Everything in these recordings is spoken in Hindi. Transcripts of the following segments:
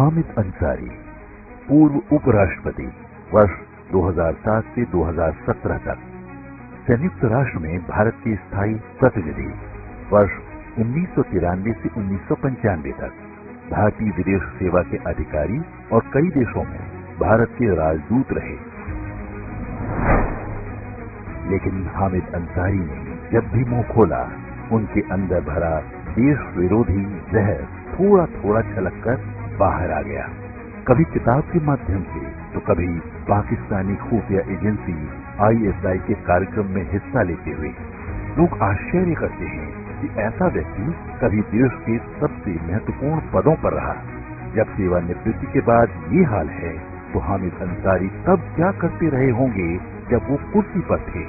हामिद अंसारी, पूर्व उपराष्ट्रपति, वर्ष 2007 से 2017 तक, संयुक्त राष्ट्र में भारत के स्थायी प्रतिनिधि, वर्ष 1993 से 1995 तक, भारतीय विदेश सेवा के अधिकारी और कई देशों में भारत के राजदूत रहे। लेकिन हामिद अंसारी ने जब भी मुंह खोला, उनके अंदर भरा देश विरोधी जहर थोड़ा थोड़ा छलककर बाहर आ गया। कभी किताब के माध्यम से तो कभी पाकिस्तानी खुफिया एजेंसी ISI के कार्यक्रम में हिस्सा लेते हुए। लोग आश्चर्य करते हैं कि ऐसा व्यक्ति कभी देश के सबसे महत्वपूर्ण पदों पर रहा। जब सेवानिवृत्ति के बाद ये हाल है तो हामिद अंसारी तब क्या करते रहे होंगे जब वो कुर्सी पर थे।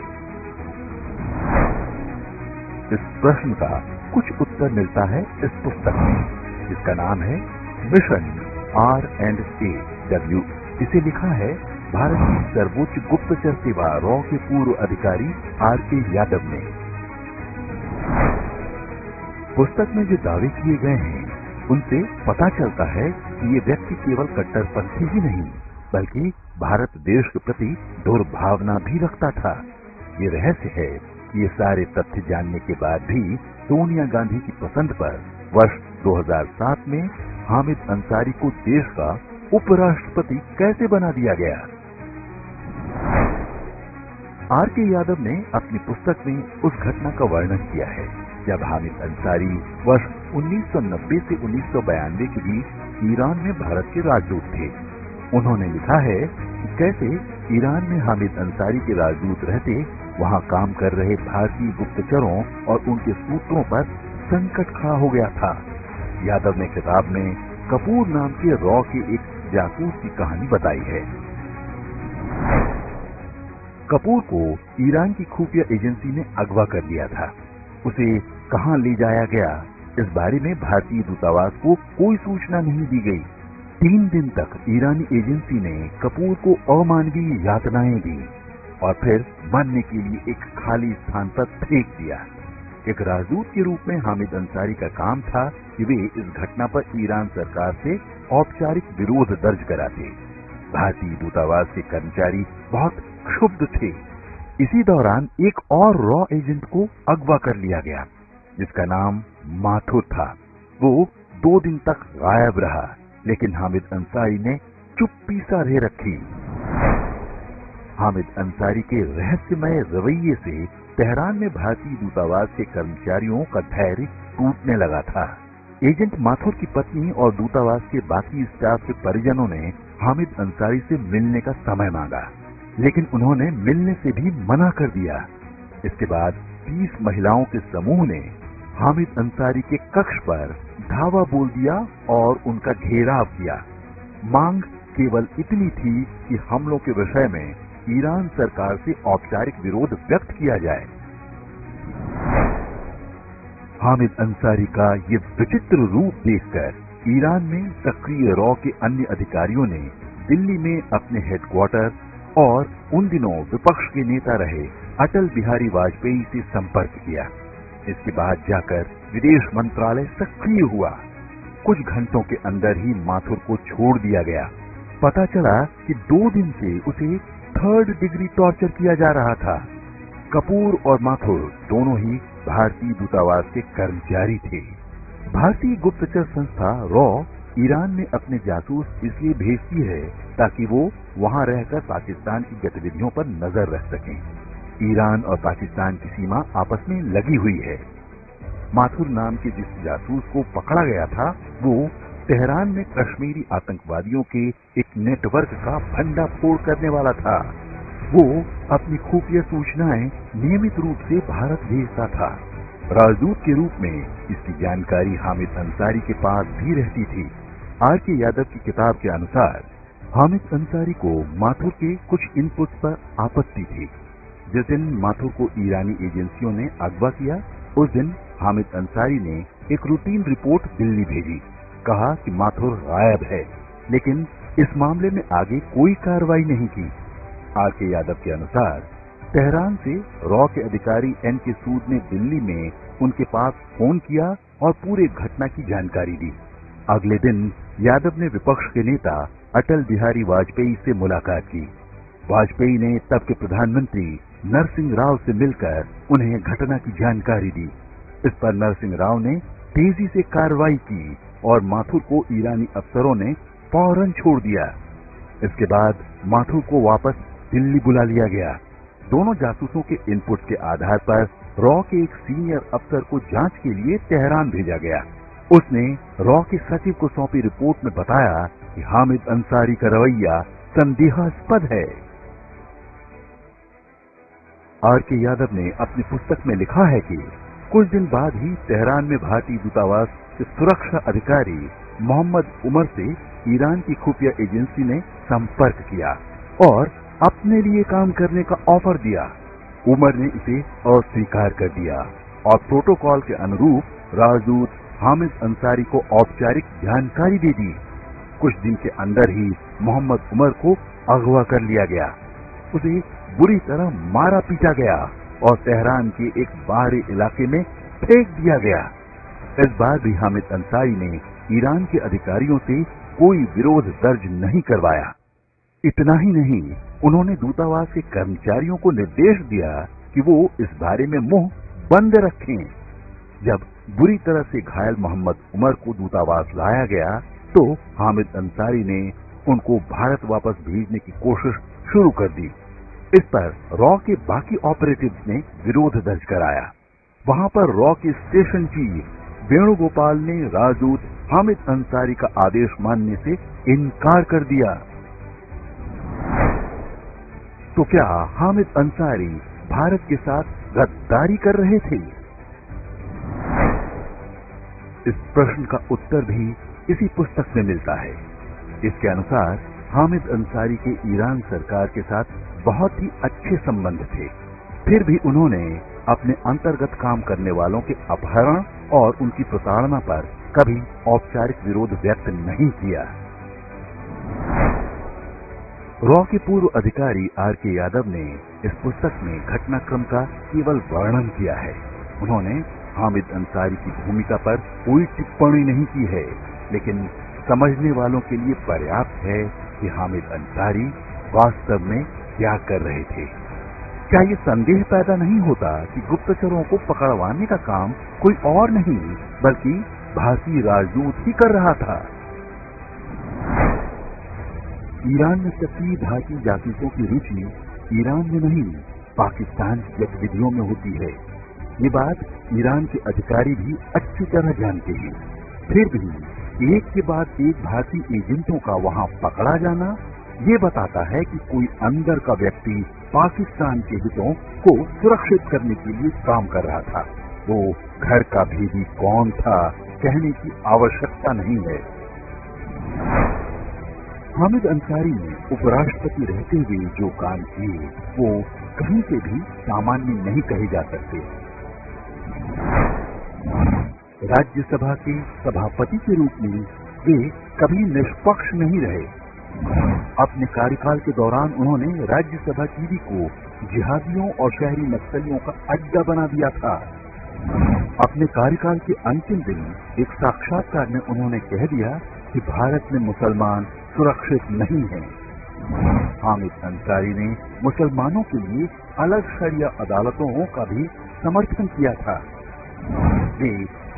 इस प्रश्न का कुछ उत्तर मिलता है इस पुस्तक में, जिसका नाम है मिशन R&AW। इसे लिखा है भारत की सर्वोच्च गुप्तचर सेवा रॉ के पूर्व अधिकारी RK यादव ने। पुस्तक में जो दावे किए गए हैं, उनसे पता चलता है कि ये व्यक्ति केवल कट्टरपंथी ही नहीं, बल्कि भारत देश के प्रति दुर्भावना भी रखता था। ये रहस्य है कि ये सारे तथ्य जानने के बाद भी सोनिया गांधी की पसंद पर वर्ष 2007 में हामिद अंसारी को देश का उपराष्ट्रपति कैसे बना दिया गया। RK यादव ने अपनी पुस्तक में उस घटना का वर्णन किया है जब हामिद अंसारी वर्ष 1990 से 1992 के बीच ईरान में भारत के राजदूत थे। उन्होंने लिखा है कि कैसे ईरान में हामिद अंसारी के राजदूत रहते वहां काम कर रहे भारतीय गुप्तचरों और उनके सूत्रों पर संकट खड़ा हो गया था। यादव ने किताब में कपूर नाम के रॉ के एक जासूस की कहानी बताई है। कपूर को ईरान की खुफिया एजेंसी ने अगवा कर लिया था। उसे कहां ले जाया गया, इस बारे में भारतीय दूतावास को कोई सूचना नहीं दी गई। 3 दिन तक ईरानी एजेंसी ने कपूर को अमानवीय यातनाएं दी और फिर मरने के लिए एक खाली स्थान पर फेंक दिया। एक राजदूत के रूप में हामिद अंसारी का काम था कि वे इस घटना पर ईरान सरकार से औपचारिक विरोध दर्ज कराते। भारतीय दूतावास के कर्मचारी बहुत क्षुब्ध थे। इसी दौरान एक और रॉ एजेंट को अगवा कर लिया गया, जिसका नाम माथुर था। वो 2 दिन तक गायब रहा, लेकिन हामिद अंसारी ने चुप्पी साधे रखी। हामिद अंसारी के रहस्यमय रवैये से तेहरान में भारतीय दूतावास के कर्मचारियों का धैर्य टूटने लगा था। एजेंट माथुर की पत्नी और दूतावास के बाकी स्टाफ के परिजनों ने हामिद अंसारी से मिलने का समय मांगा, लेकिन उन्होंने मिलने से भी मना कर दिया। इसके बाद 30 महिलाओं के समूह ने हामिद अंसारी के कक्ष पर धावा बोल दिया और उनका घेराव किया। मांग केवल इतनी थी कि हमलों के विषय में ईरान सरकार से औपचारिक विरोध व्यक्त किया जाए। हामिद अंसारी का ये विचित्र रूप देखकर ईरान में सक्रिय रॉ के अन्य अधिकारियों ने दिल्ली में अपने हेडक्वार्टर और उन दिनों विपक्ष के नेता रहे अटल बिहारी वाजपेयी से संपर्क किया। इसके बाद जाकर विदेश मंत्रालय सक्रिय हुआ। कुछ घंटों के अंदर ही माथुर को छोड़ दिया गया। पता चला कि 2 दिन से उसे 3rd डिग्री टॉर्चर किया जा रहा था। कपूर और माथुर दोनों ही भारतीय दूतावास के कर्मचारी थे। भारतीय गुप्तचर संस्था रॉ ईरान में अपने जासूस इसलिए भेजती है ताकि वो वहां रहकर पाकिस्तान की गतिविधियों पर नजर रख सकें। ईरान और पाकिस्तान की सीमा आपस में लगी हुई है। माथुर नाम के जिस जासूस को पकड़ा गया था, वो तेहरान में कश्मीरी आतंकवादियों के एक नेटवर्क का भंडाफोड़ करने वाला था। वो अपनी खुफिया सूचनाएं नियमित रूप से भारत भेजता था। राजदूत के रूप में इसकी जानकारी हामिद अंसारी के पास भी रहती थी। RK यादव की किताब के अनुसार हामिद अंसारी को माथुर के कुछ इनपुट पर आपत्ति थी। जिस दिन माथुर को ईरानी एजेंसियों ने अगवा किया, उस दिन हामिद अंसारी ने एक रूटीन रिपोर्ट दिल्ली भेजी। कहा कि माथुर गायब है, लेकिन इस मामले में आगे कोई कार्रवाई नहीं की। RK यादव के अनुसार तेहरान से रॉ के अधिकारी NK सूद ने दिल्ली में उनके पास फोन किया और पूरे घटना की जानकारी दी। अगले दिन यादव ने विपक्ष के नेता अटल बिहारी वाजपेयी से मुलाकात की। वाजपेयी ने तब के प्रधानमंत्री नरसिंह राव से मिलकर उन्हें घटना की जानकारी दी। इस पर नरसिंह राव ने तेजी से कार्रवाई की और माथुर को ईरानी अफसरों ने फौरन छोड़ दिया। इसके बाद माथुर को वापस दिल्ली बुला लिया गया। दोनों जासूसों के इनपुट के आधार पर रॉ के एक सीनियर अफसर को जांच के लिए तेहरान भेजा गया। उसने रॉ के सचिव को सौंपी रिपोर्ट में बताया कि हामिद अंसारी का रवैया संदेहास्पद है। आर.के. यादव ने अपनी पुस्तक में लिखा है कि कुछ दिन बाद ही तेहरान में भारतीय दूतावास के सुरक्षा अधिकारी मोहम्मद उमर से ईरान की खुफिया एजेंसी ने संपर्क किया और अपने लिए काम करने का ऑफर दिया। उमर ने इसे अस्वीकार कर दिया और प्रोटोकॉल के अनुरूप राजदूत हामिद अंसारी को औपचारिक जानकारी दे दी। कुछ दिन के अंदर ही मोहम्मद उमर को अगवा कर लिया गया। उसे बुरी तरह मारा पीटा गया और तेहरान के एक बाहरी इलाके में फेंक दिया गया। इस बार भी हामिद अंसारी ने ईरान के अधिकारियों से कोई विरोध दर्ज नहीं करवाया। इतना ही नहीं, उन्होंने दूतावास के कर्मचारियों को निर्देश दिया कि वो इस बारे में मुंह बंद रखें। जब बुरी तरह से घायल मोहम्मद उमर को दूतावास लाया गया तो हामिद अंसारी ने उनको भारत वापस भेजने की कोशिश शुरू कर दी। इस पर रॉ के बाकी ऑपरेटिव्स ने विरोध दर्ज कराया। वहां पर रॉ के स्टेशन चीफ वेणुगोपाल ने राजदूत हामिद अंसारी का आदेश मानने से इनकार कर दिया। तो क्या हामिद अंसारी भारत के साथ गद्दारी कर रहे थे? इस प्रश्न का उत्तर भी इसी पुस्तक में मिलता है। इसके अनुसार हामिद अंसारी के ईरान सरकार के साथ बहुत ही अच्छे संबंध थे। फिर भी उन्होंने अपने अंतर्गत काम करने वालों के अपहरण और उनकी प्रताड़ना पर कभी औपचारिक विरोध व्यक्त नहीं किया। रॉ के पूर्व अधिकारी आर.के. यादव ने इस पुस्तक में घटनाक्रम का केवल वर्णन किया है। उन्होंने हामिद अंसारी की भूमिका पर कोई टिप्पणी नहीं की है, लेकिन समझने वालों के लिए पर्याप्त है कि हामिद अंसारी वास्तव में क्या कर रहे थे। क्या ये संदेह पैदा नहीं होता कि गुप्तचरों को पकड़वाने का काम कोई और नहीं बल्कि भारतीय राजदूत ही कर रहा था? ईरान में सक्रिय भारतीय जासूसों की रुचि ईरान में नहीं, पाकिस्तान की गतिविधियों में होती है। ये बात ईरान के अधिकारी भी अच्छी तरह जानते हैं। फिर भी एक के बाद एक भारतीय एजेंटों का वहां पकड़ा जाना ये बताता है कि कोई अंदर का व्यक्ति पाकिस्तान के हितों को सुरक्षित करने के लिए काम कर रहा था। वो घर का भेदी कौन था कहने की आवश्यकता नहीं है। हामिद अंसारी ने उपराष्ट्रपति रहते हुए जो काम किए वो कहीं से भी सामान्य नहीं कहे जा सकते। राज्यसभा के सभापति के रूप में वे कभी निष्पक्ष नहीं रहे। अपने कार्यकाल के दौरान उन्होंने राज्यसभा टीवी को जिहादियों और शहरी नक्सलियों का अड्डा बना दिया था। अपने कार्यकाल के अंतिम दिन एक साक्षात्कार में उन्होंने कह दिया कि भारत में मुसलमान सुरक्षित नहीं हैं। हामिद अंसारी ने मुसलमानों के लिए अलग शरिया अदालतों का भी समर्थन किया था। वे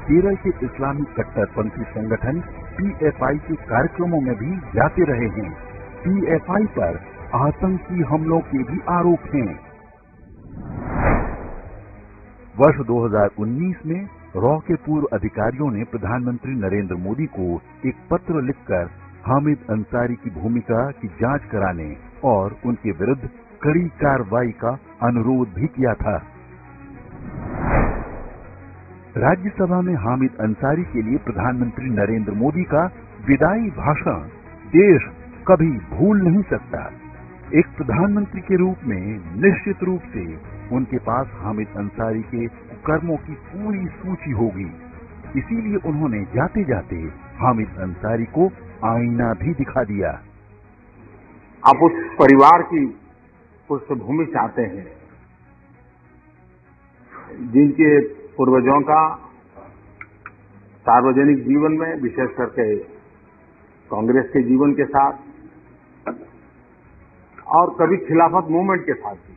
केरल के इस्लामी कट्टरपंथी संगठन पीएफआई के कार्यक्रमों में भी जाते रहे हैं। पीएफआई पर आतंकी हमलों के भी आरोप हैं। वर्ष 2019 में रॉ के पूर्व अधिकारियों ने प्रधानमंत्री नरेंद्र मोदी को एक पत्र लिखकर हामिद अंसारी की भूमिका की जांच कराने और उनके विरुद्ध कड़ी कार्रवाई का अनुरोध भी किया था। राज्यसभा में हामिद अंसारी के लिए प्रधानमंत्री नरेंद्र मोदी का विदाई भाषण देश कभी भूल नहीं सकता। एक प्रधानमंत्री के रूप में निश्चित रूप से उनके पास हामिद अंसारी के कर्मों की पूरी सूची होगी। इसीलिए उन्होंने जाते जाते हामिद अंसारी को आईना भी दिखा दिया। आप उस परिवार की पृष्ठभूमि चाहते हैं जिनके पूर्वजों का सार्वजनिक जीवन में, विशेष करके कांग्रेस के जीवन के साथ और कभी खिलाफत मूवमेंट के साथ भी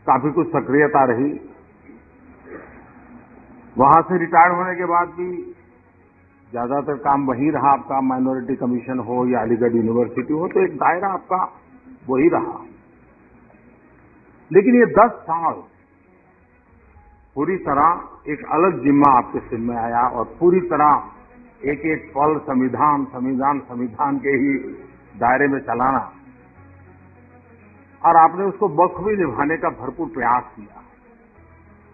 काफी कुछ सक्रियता रही। वहां से रिटायर होने के बाद भी ज्यादातर काम वही रहा आपका, माइनॉरिटी कमीशन हो या अलीगढ़ यूनिवर्सिटी हो, तो एक दायरा आपका वही रहा। लेकिन ये 10 साल पूरी तरह एक अलग जिम्मा आपके सिर में आया और पूरी तरह एक एक पल संविधान के ही दायरे में चलाना, और आपने उसको बखूबी निभाने का भरपूर प्रयास किया।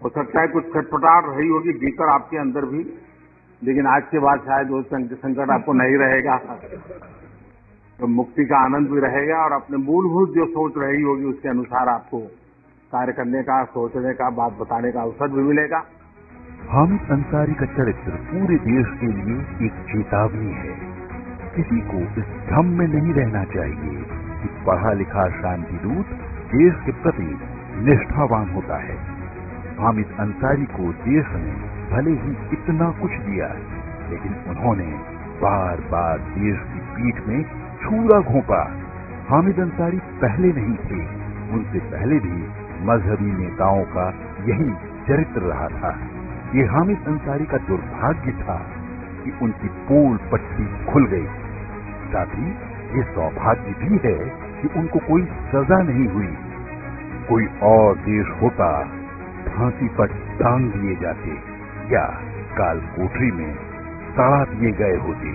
हो सकता है कुछ खटपटाहट रही होगी भीतर आपके अंदर भी, लेकिन आज के बाद शायद वो संकट आपको नहीं रहेगा, तो मुक्ति का आनंद भी रहेगा और अपने मूलभूत जो सोच रही होगी उसके अनुसार आपको कार्य करने का, सोचने का, बात बताने का अवसर भी मिलेगा। हामिद अंसारी का चरित्र पूरे देश के लिए एक चेतावनी है। किसी को इस भ्रम में नहीं रहना चाहिए कि पढ़ा लिखा शांति दूत देश के प्रति निष्ठावान होता है। हामिद अंसारी को देश ने भले ही इतना कुछ दिया, लेकिन उन्होंने बार बार देश की पीठ में छुरा घोंपा। हामिद अंसारी पहले नहीं थे, उनसे पहले भी मजहबी नेताओं का यही चरित्र रहा था। ये हामिद अंसारी का दुर्भाग्य था कि उनकी पोल पट्टी खुल गई। साथ ही ये सौभाग्य भी है कि उनको कोई सजा नहीं हुई। कोई और देश होता फांसी पर टांग दिए जाते या काल कोठरी में सड़ा दिए गए होते।